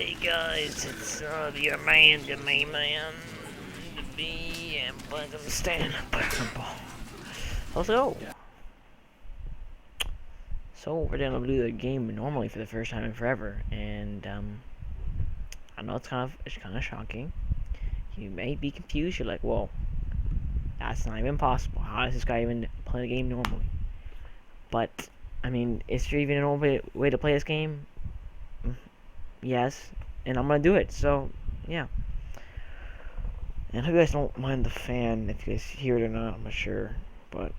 Hey guys, it's your man, the main man, the B, and welcome to Stanley. Let's go. So we're gonna do the game normally for the first time in forever, and I know it's kind of shocking. You may be confused. You're like, whoa, that's not even possible. How does this guy even play the game normally? But I mean, is there even an normal way to play this game? Yes, and I'm gonna do it. So yeah. And I hope you guys don't mind the fan if you guys hear it or not. I'm not sure, but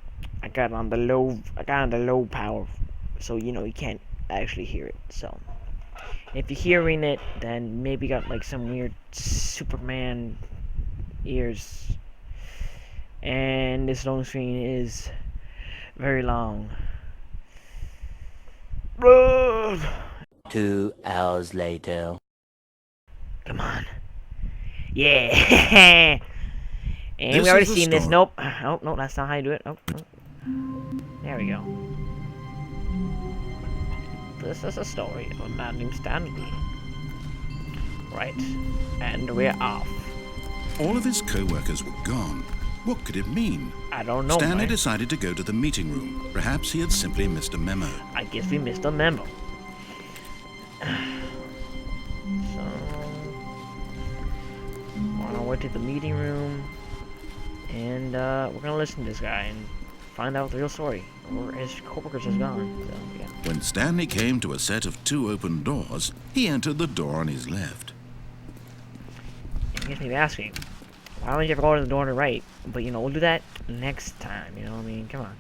I got it on the low power, so you can't actually hear it. So if you're hearing it, then maybe you got like some weird Superman ears, and this long screen is very long. 2 hours later. Come on. Yeah. And we already seen this. Nope. Oh, no, that's not how you do it. Oh. There we go. This is a story of a man named Stanley. Right. And we're off. All of his co-workers were gone. What could it mean? I don't know, Stanley decided to go to the meeting room. Perhaps he had simply missed a memo. I guess we missed a memo. So, we're on our way to the meeting room, and we're gonna listen to this guy and find out the real story, or his co-workers is gone. So, yeah. When Stanley came to a set of 2 open doors, he entered the door on his left. I guess maybe asking, why don't you ever go to the door on the right? But we'll do that next time. You know what I mean? Come on.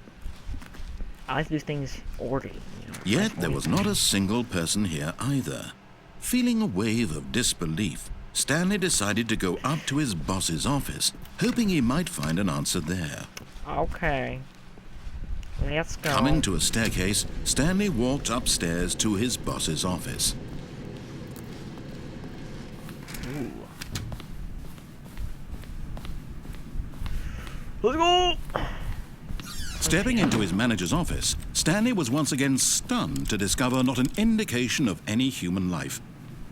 I like to do things orderly. Yet there was not a single person here either. Feeling a wave of disbelief, Stanley decided to go up to his boss's office, hoping he might find an answer there. Okay. Let's go. Coming to a staircase, Stanley walked upstairs to his boss's office. Ooh. Let's go! Stepping into his manager's office, Stanley was once again stunned to discover not an indication of any human life.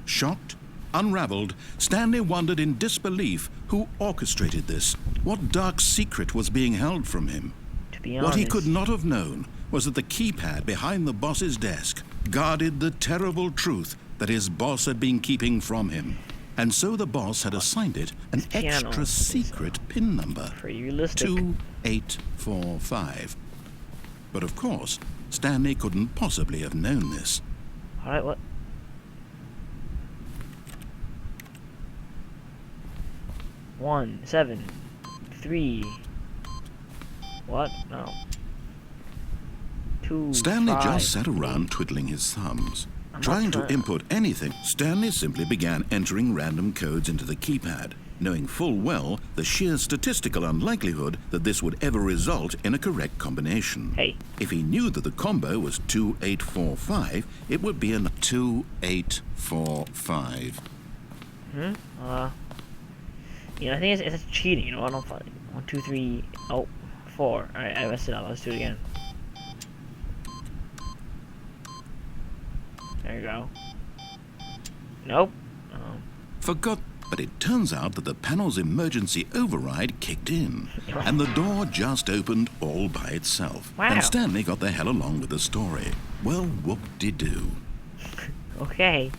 Shocked, unraveled, Stanley wondered in disbelief who orchestrated this. What dark secret was being held from him? To be honest, what he could not have known was that the keypad behind the boss's desk guarded the terrible truth that his boss had been keeping from him. And so the boss had assigned it an extra secret PIN number. Pretty realistic. 2845. But of course, Stanley couldn't possibly have known this. Alright, what? One, 7, 3. What? No. 2, Stanley 5, just sat around twiddling his thumbs. Trying to input anything, Stanley simply began entering random codes into the keypad, knowing full well the sheer statistical unlikelihood that this would ever result in a correct combination. Hey. If he knew that the combo was 2845, it would be an 2845. I think it's cheating, I don't find 1, 2, 3, 4. Alright, I messed it up. Let's do it again. There you go. Nope. Forgot, but it turns out that the panel's emergency override kicked in, and the door just opened all by itself. Wow. And Stanley got the hell along with the story. Well, whoop-de-doo. Okay.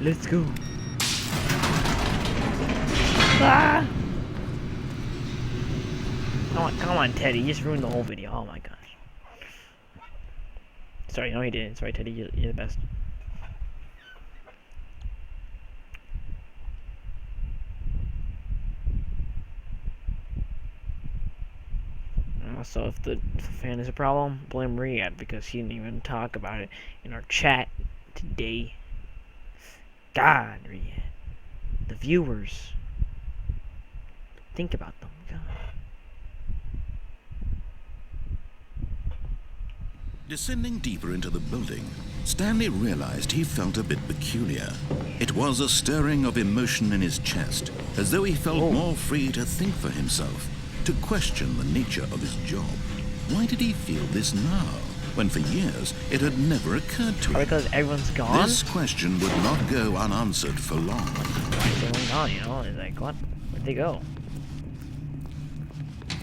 Let's go. Ah! Come on, Teddy. You just ruined the whole video. Oh my gosh. Sorry, no he didn't. Sorry, Teddy. You're the best. Also, if the fan is a problem, blame Riyadh because he didn't even talk about it in our chat today. God, Riyadh. The viewers. Think about them. God. Descending deeper into the building, Stanley realized he felt a bit peculiar. It was a stirring of emotion in his chest, as though he felt more free to think for himself, to question the nature of his job. Why did he feel this now? when for years it had never occurred to Probably him. because everyone's gone. This question would not go unanswered for long. Why is everyone gone? You know, it's like what? Where'd they go?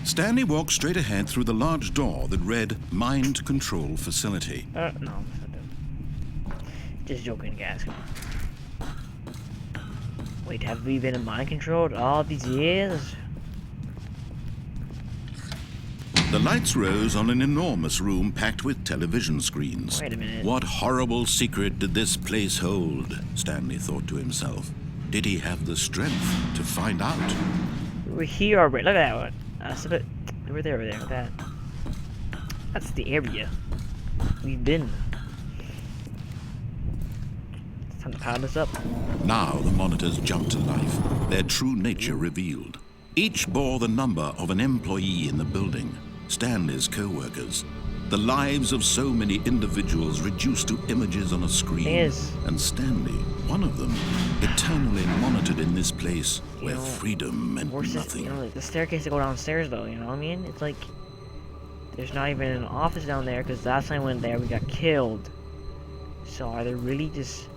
Stanley walked straight ahead through the large door that read Mind Control Facility. No, that's not them. Just joking, guys. Come on. Wait, have we been mind controlled all these years? The lights rose on an enormous room packed with television screens. Wait a minute. What horrible secret did this place hold? Stanley thought to himself. Did he have the strength to find out? We're here already. Look at that one. That's a bit. Over there. Look at that. That's the area we've been. It's time to power this up. Now the monitors jumped to life, their true nature revealed. Each bore the number of an employee in the building, Stanley's co-workers. The lives of so many individuals reduced to images on a screen. Yes. And Stanley, one of them, eternally monitored in this place where know, freedom meant nothing. You know, like the staircase to go downstairs, though. You know what I mean? It's like there's not even an office down there because last time I went there we got killed. So are there really just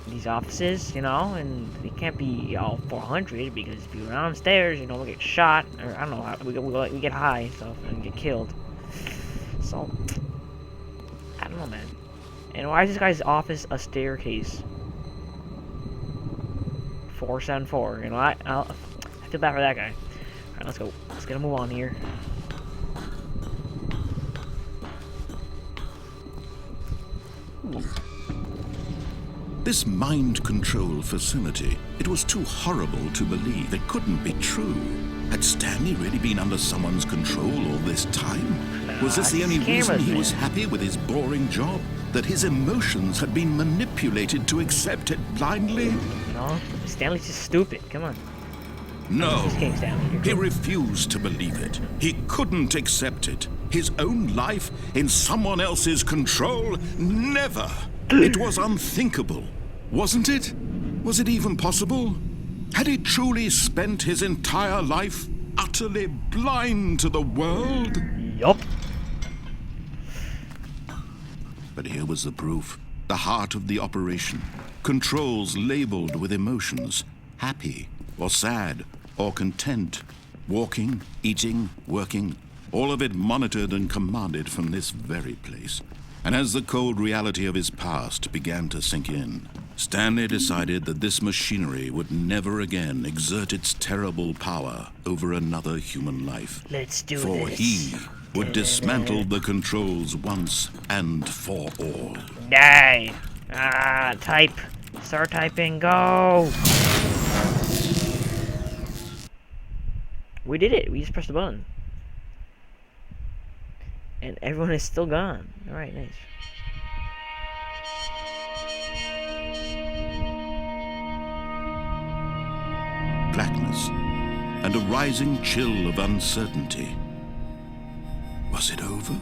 these offices? You know, and they can't be all 400 because if you're downstairs, you know, we'll get shot or I don't know, we get high and stuff and get killed. So I don't know, man. And why is this guy's office a staircase? 474. You know, I feel bad for that guy. All right, let's go. Let's get a move on here. This mind control facility, it was too horrible to believe. It couldn't be true. Had Stanley really been under someone's control all this time? Was this the only reason he was happy with his boring job? That his emotions had been manipulated to accept it blindly? No, Stanley's just stupid. Come on. No, Just kidding, Stanley. he refused to believe it. He couldn't accept it. His own life in someone else's control? Never. It was unthinkable, wasn't it? Was it even possible? Had he truly spent his entire life utterly blind to the world? Yup. But here was the proof. The heart of the operation. Controls labeled with emotions. Happy, or sad, or content. Walking, eating, working. All of it monitored and commanded from this very place. And as the cold reality of his past began to sink in, Stanley decided that this machinery would never again exert its terrible power over another human life. Let's do For this. he would dismantle the controls once and for all. Die. Type. Start typing. Go. We did it. We just pressed the button. And everyone is still gone. Alright, nice. Blackness and a rising chill of uncertainty. Was it over?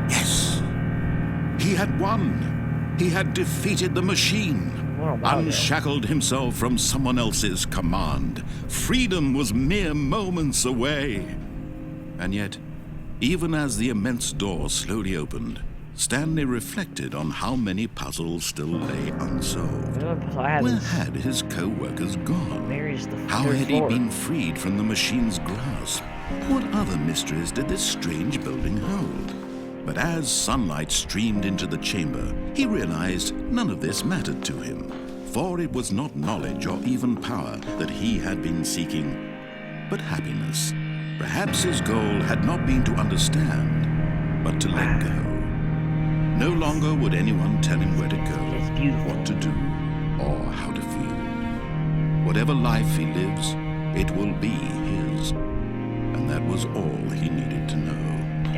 Yes. He had won. He had defeated the machine. Unshackled himself from someone else's command. Freedom was mere moments away. And yet, even as the immense door slowly opened, Stanley reflected on how many puzzles still lay unsolved. Where had his co-workers gone? How had he been freed from the machine's grasp? What other mysteries did this strange building hold? But as sunlight streamed into the chamber, he realized none of this mattered to him, for it was not knowledge or even power that he had been seeking, but happiness. Perhaps his goal had not been to understand, but to let go. No longer would anyone tell him where to go, what to do, or how to feel. Whatever life he lives, it will be his. And that was all he needed to know.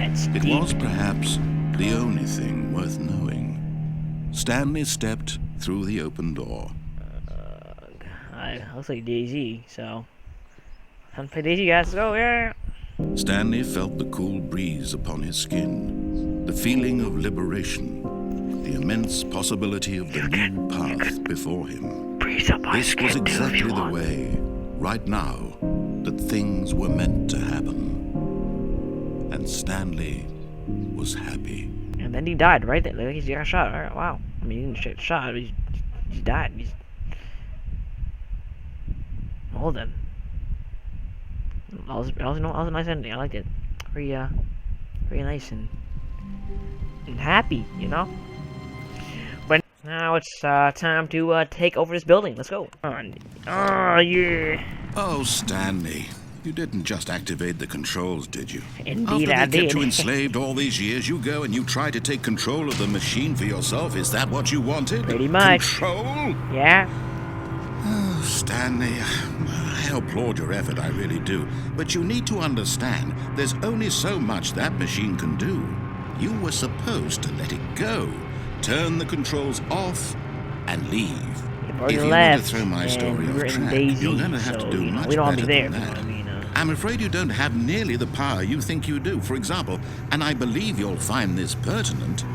It was perhaps the only thing worth knowing. Stanley stepped through the open door. Looks like DayZ, so time to play DayZ, guys. Let's go, yeah. Stanley felt the cool breeze upon his skin, the feeling of liberation, the immense possibility of the new path before him. This was exactly the way, right now, that things were meant to happen. And Stanley was happy. And then he died right there. Like, he got shot. All right, wow. I mean, he didn't get shot. He died. Well then. That was a nice ending. I liked it. Very nice and happy, you know. But now it's time to take over this building. Let's go. Oh yeah. Oh, Stanley. You didn't just activate the controls, did you? Indeed, After I they kept did. you enslaved all these years, you go and you try to take control of the machine for yourself. Is that what you wanted? Pretty much. Control? Yeah. Oh, Stanley, I applaud your effort, I really do. But you need to understand, there's only so much that machine can do. You were supposed to let it go, turn the controls off, and leave. If you want to throw my and story we off were in track, Daisy, you're going to have so, to do you know, much we don't want to better be there. than If that. you know what I mean, I'm afraid you don't have nearly the power you think you do. For example, and I believe you'll find this pertinent,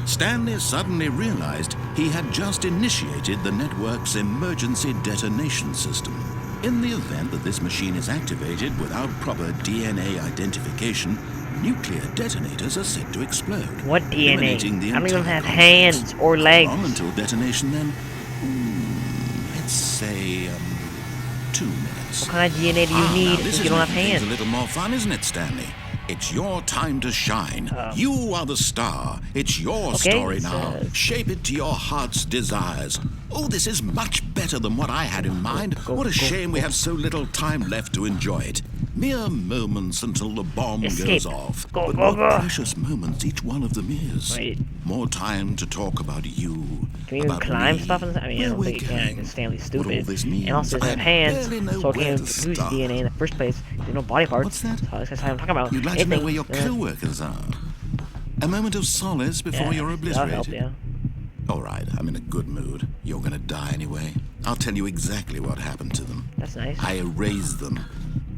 Stanley suddenly realized he had just initiated the network's emergency detonation system. In the event that this machine is activated without proper DNA identification, nuclear detonators are said to explode. What DNA? eliminating the I don't even entire have complex. hands or legs. How long until detonation then? Let's say, 2 minutes. What kind of DNA do you Now need this if is you don't have making things hands? a little more fun, isn't it, Stanley? It's your time to shine. You are the star. It's your Okay, story it's, now. Shape it to your heart's desires. Oh, this is much better than what I had in mind. What a shame we have so little time left to enjoy it. Mere moments until the bomb Escape. goes off. Go, But go, what go. precious moments each one of them is. Wait. More time to talk about you. Can you even about climb me, stuff? I mean, I where don't we're think you can, going, because Stanley's what all stupid. this means. And also, he doesn't have I hands, barely know so he where can't to produce start. DNA in the first place. There's no body parts. What's that? So that's what I'm talking about. You'd like to know Anything. where your co-workers are. A moment of solace before you're That'll help, obliterated. yeah. All right, I'm in a good mood. You're gonna die anyway. I'll tell you exactly what happened to them. That's nice. I erased them.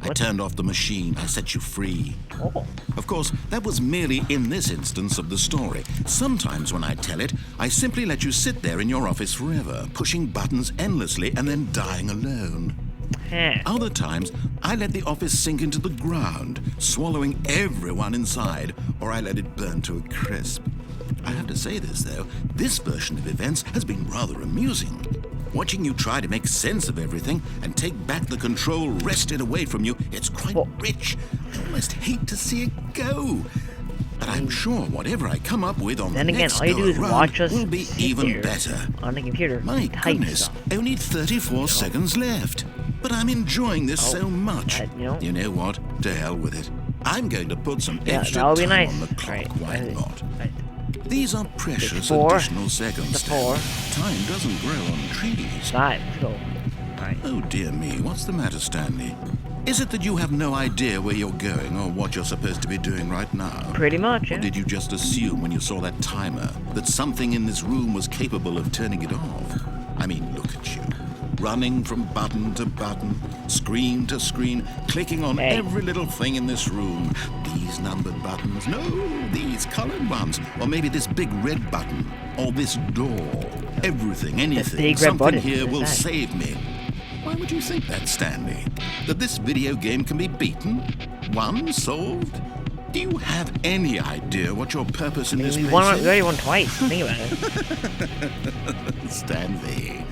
I What? turned off the machine. I set you free. Oh. Of course, that was merely in this instance of the story. Sometimes when I tell it, I simply let you sit there in your office forever, pushing buttons endlessly and then dying alone. Huh. Other times, I let the office sink into the ground, swallowing everyone inside, or I let it burn to a crisp. I have to say this, though, this version of events has been rather amusing. Watching you try to make sense of everything and take back the control wrested away from you, it's quite rich. I almost hate to see it go. But I'm sure whatever I come up with on Then the again, next all you do is go-around watch us will be sit even there better. on the computer. My type goodness, stuff. only 34 seconds left. But I'm enjoying this so much. you know. what? To hell with it. I'm going to put some Yeah, extra that would be time nice. on the clock. Right. Why not? Right. These are precious 4, additional seconds. the 4. Time doesn't grow on trees. 5. Let's go. Alright. Oh dear me, what's the matter, Stanley? Is it that you have no idea where you're going or what you're supposed to be doing right now? Pretty much, Or yeah. did you just assume when you saw that timer that something in this room was capable of turning it off? I mean, look at you. Running from button to button, screen to screen, clicking on Hey. every little thing in this room. These numbered buttons, no, these colored ones. Or maybe this big red button, or this door. Everything, anything, big red something button, here what will is that? save me. Why would you think that, Stanley? That this video game can be beaten? Won? Solved? Do you have any idea what your purpose in this We place already is? won twice. Think about it. Stanley,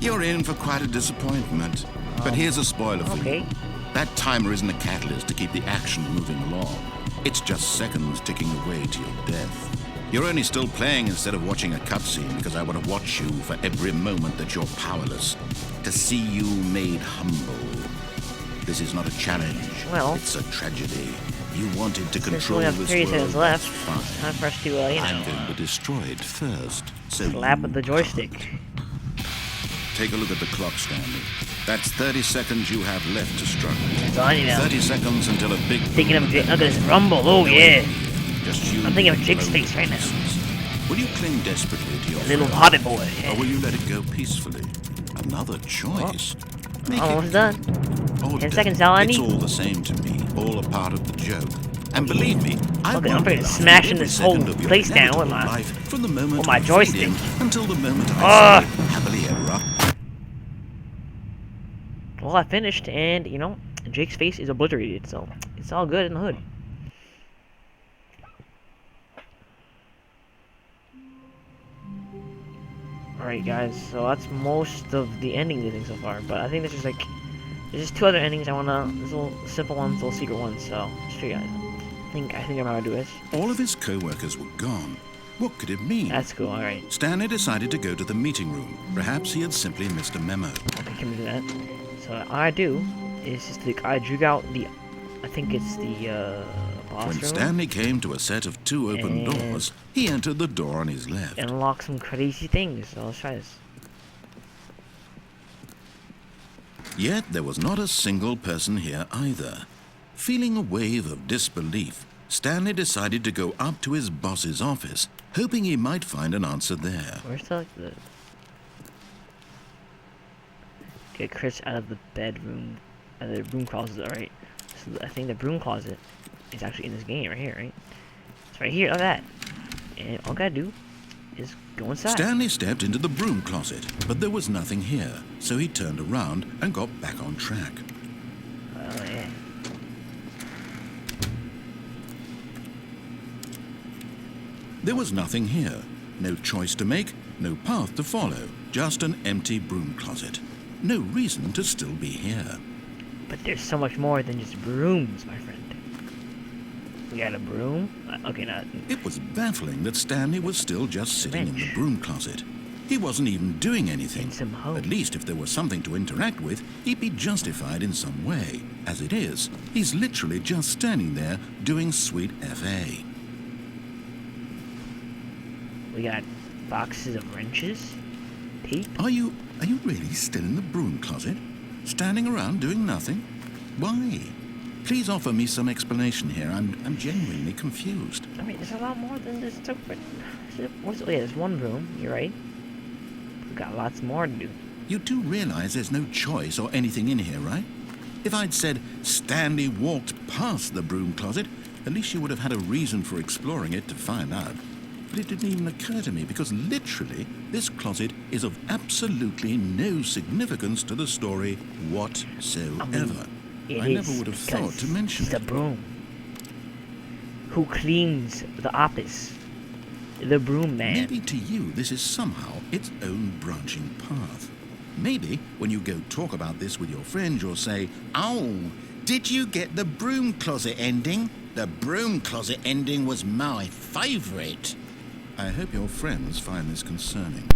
you're in for quite a disappointment. But here's a spoiler for Okay. you. That timer isn't a catalyst to keep the action moving along. It's just seconds ticking away to your death. You're only still playing instead of watching a cutscene because I want to watch you for every moment that you're powerless. To see you made humble. This is not a challenge. Well, it's a tragedy. You wanted to Since control we have this 30 world. seconds left, Fine. it's time for us to, I'm going to destroy it first. So slap you with the joystick. Take a look at the clock, Stanley. That's 30 seconds you have left to struggle. It's on you now. 30 seconds until a big... Thinking of look at this rumble. Oh yeah. Just you I'm thinking of and Jake's blown face right now. pieces. Will you cling desperately to your Little friend, hobbit boy. or will you let it go peacefully? Another choice. Make Almost it done. or 10 death. seconds, all I It's need. all the same to me. All a part of the joke. And believe me, I Okay, I'm won't freaking lie. smashing Every this whole second of your place down with inevitable my- life from the moment with my I fade joystick. in until the moment I Ugh. say happily ever after. Well, I finished, and you know, Jake's face is obliterated, so it's all good in the hood. Alright guys, so that's most of the endings I think so far, but I think there's just 2 other endings I wanna, this little simple ones, little secret ones, so just show you guys. I think I'm gonna do this. All of his co-workers were gone. What could it mean? That's cool, alright. Stanley decided to go to the meeting room. Perhaps he had simply missed a memo. Okay, can we do that? So all I do is just I drew out the, I think it's the boss When room. Stanley came to a set of 2 open doors, he entered the door on his left. And unlock some crazy things. So let's try this. Yet there was not a single person here either. Feeling a wave of disbelief, Stanley decided to go up to his boss's office, hoping he might find an answer there. Where's the get Chris out of the bedroom, out of the broom closet. All right. So I think the broom closet is actually in this game right here, right? It's right here. Look at that. And all I gotta do is go inside. Stanley stepped into the broom closet, but there was nothing here, so he turned around and got back on track. Oh yeah. There was nothing here. No choice to make, no path to follow, just an empty broom closet. No reason to still be here. But there's so much more than just brooms, my friend. We got a broom. Okay, now. It was baffling that Stanley was still just sitting in the Wrench. broom closet. He wasn't even doing anything. And some hoe. At least if there was something to interact with, he'd be justified in some way. As it is, he's literally just standing there doing sweet FA. We got boxes of wrenches, tape. Are you really still in the broom closet? Standing around doing nothing? Why? Please offer me some explanation here. I'm genuinely confused. I mean, there's a lot more than this. Oh yeah, there's one room. You're right. We've got lots more to do. You do realize there's no choice or anything in here, right? If I'd said Stanley walked past the broom closet, at least you would have had a reason for exploring it to find out. But it didn't even occur to me because literally this closet is of absolutely no significance to the story whatsoever. I never would have thought to mention the it. broom. Who cleans the office? The broom man. Maybe to you this is somehow its own branching path. Maybe when you go talk about this with your friends, you'll say, "Oh, did you get the broom closet ending? The broom closet ending was my favorite." I hope your friends find this concerning.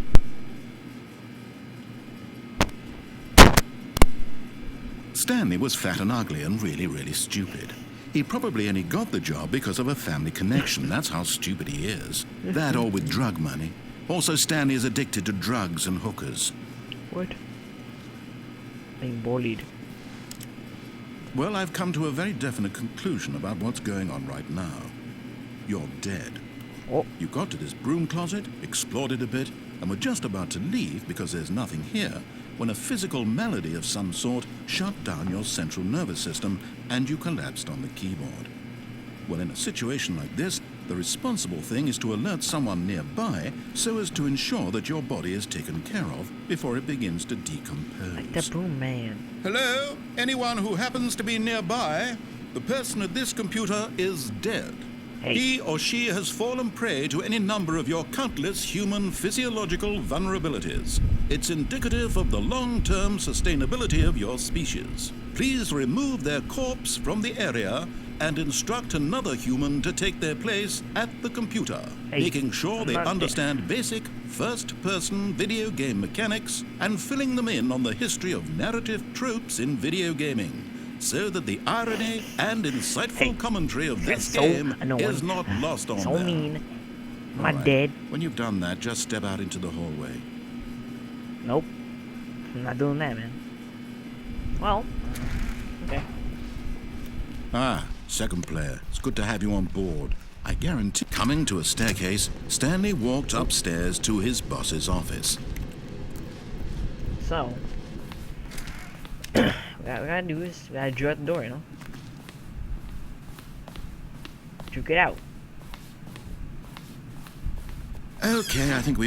Stanley was fat and ugly and really stupid. He probably only got the job because of a family connection. That's how stupid he is. That or with drug money. Also, Stanley is addicted to drugs and hookers. What? Being bullied. Well, I've come to a very definite conclusion about what's going on right now. You're dead. Oh. You got to this broom closet, explored it a bit, and were just about to leave because there's nothing here, when a physical malady of some sort shut down your central nervous system and you collapsed on the keyboard. Well, in a situation like this, the responsible thing is to alert someone nearby so as to ensure that your body is taken care of before it begins to decompose. Like the broom man. Hello? Anyone who happens to be nearby? The person at this computer is dead. Hey. He or she has fallen prey to any number of your countless human physiological vulnerabilities. It's indicative of the long-term sustainability of your species. Please remove their corpse from the area and instruct another human to take their place at the computer, Hey, making sure I'm they not understand basic first-person video game mechanics and filling them in on the history of narrative tropes in video gaming, so that the irony and insightful Hey, commentary of this that's so game annoying. is not lost on So them. mean. Am I All right. dead? When you've done that, just step out into the hallway. Nope. I'm not doing that, man. Well. Okay. Ah, second player. It's good to have you on board. I guarantee. Coming to a staircase, Stanley walked upstairs to his boss's office. So. What we gotta do is we gotta draw at the door, you know? Juke it out. Okay, I think we...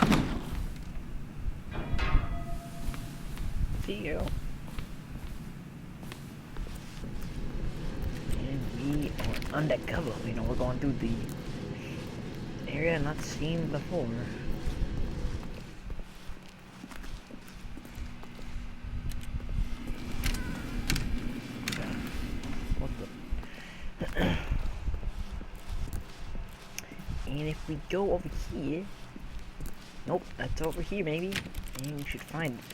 See you. undercover. You know, we're going through the area not seen before. What the? And if we go over here, nope, that's over here maybe, and we should find it.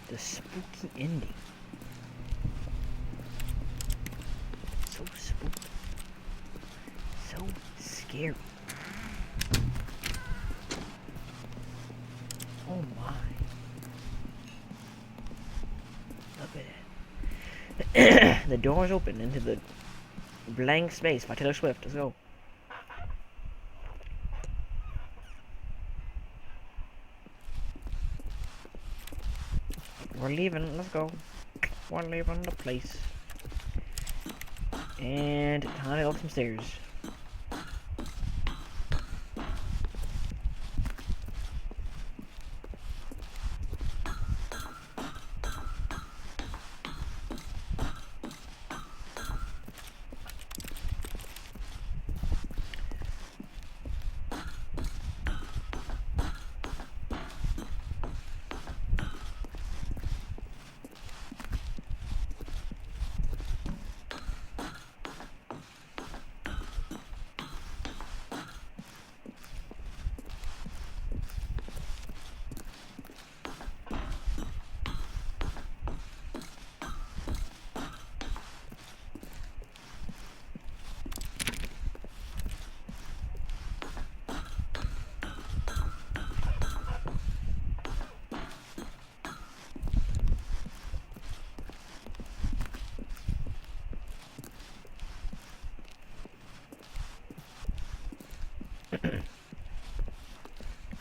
The spooky ending. So spooky. So scary. Oh my. Look at it. The door's open into the blank space by Taylor Swift. Let's go. We're leaving. Let's go. We're leaving the place. And time to go up some stairs.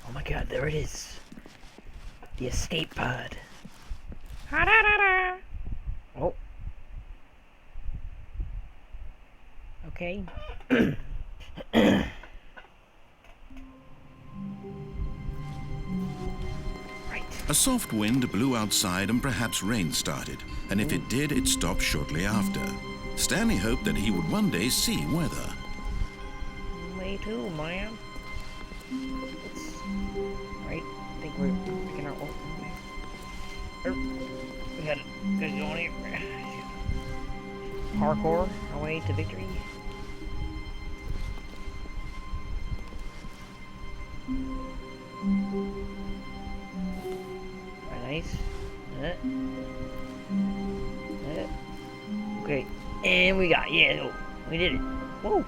Oh my god, there it is. The escape pod. Oh. Okay. Right. A soft wind blew outside and perhaps rain started, and if it did, it stopped shortly after. Stanley hoped that he would one day see weather. Me too, man. Right, I think we're picking our ult. We got it going here. Parkour our way to victory. Very nice. Okay, and we got, yeah, oh, we did it. Whoa.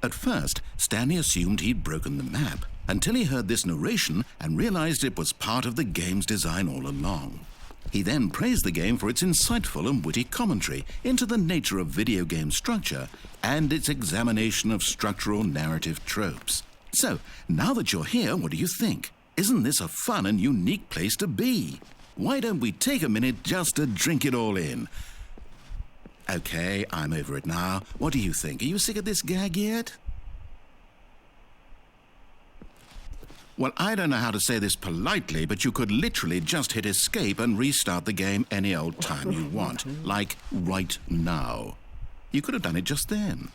At first, Stanley assumed he'd broken the map, until he heard this narration and realized it was part of the game's design all along. He then praised the game for its insightful and witty commentary into the nature of video game structure and its examination of structural narrative tropes. So, now that you're here, what do you think? Isn't this a fun and unique place to be? Why don't we take a minute just to drink it all in? Okay, I'm over it now. What do you think? Are you sick of this gag yet? Well, I don't know how to say this politely, but you could literally just hit escape and restart the game any old time you want. Like right now. You could have done it just then.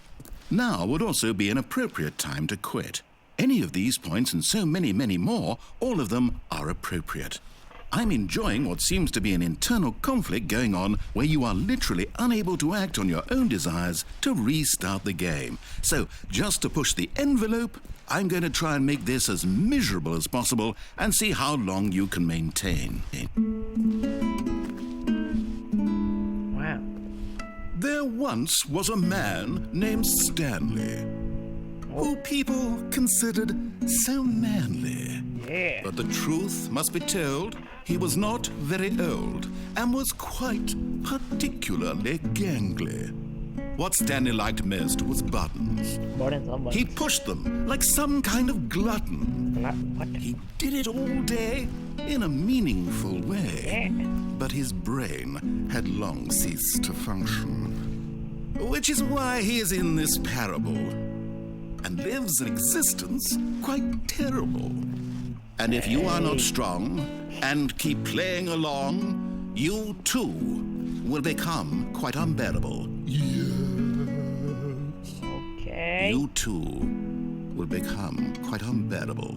Now would also be an appropriate time to quit. Any of these points and so many, many more, all of them are appropriate. I'm enjoying what seems to be an internal conflict going on where you are literally unable to act on your own desires to restart the game. So, just to push the envelope, I'm going to try and make this as miserable as possible and see how long you can maintain. Wow. There once was a man named Stanley, who people considered so manly. Yeah. But the truth must be told, he was not very old and was quite particularly gangly. What Stanley liked most was buttons. He pushed them like some kind of glutton. What? He did it all day in a meaningful way. Yeah. But his brain had long ceased to function. Which is why he is in this parable and lives an existence quite terrible. And if you are not strong and keep playing along, you too will become quite unbearable. Okay. You too will become quite unbearable.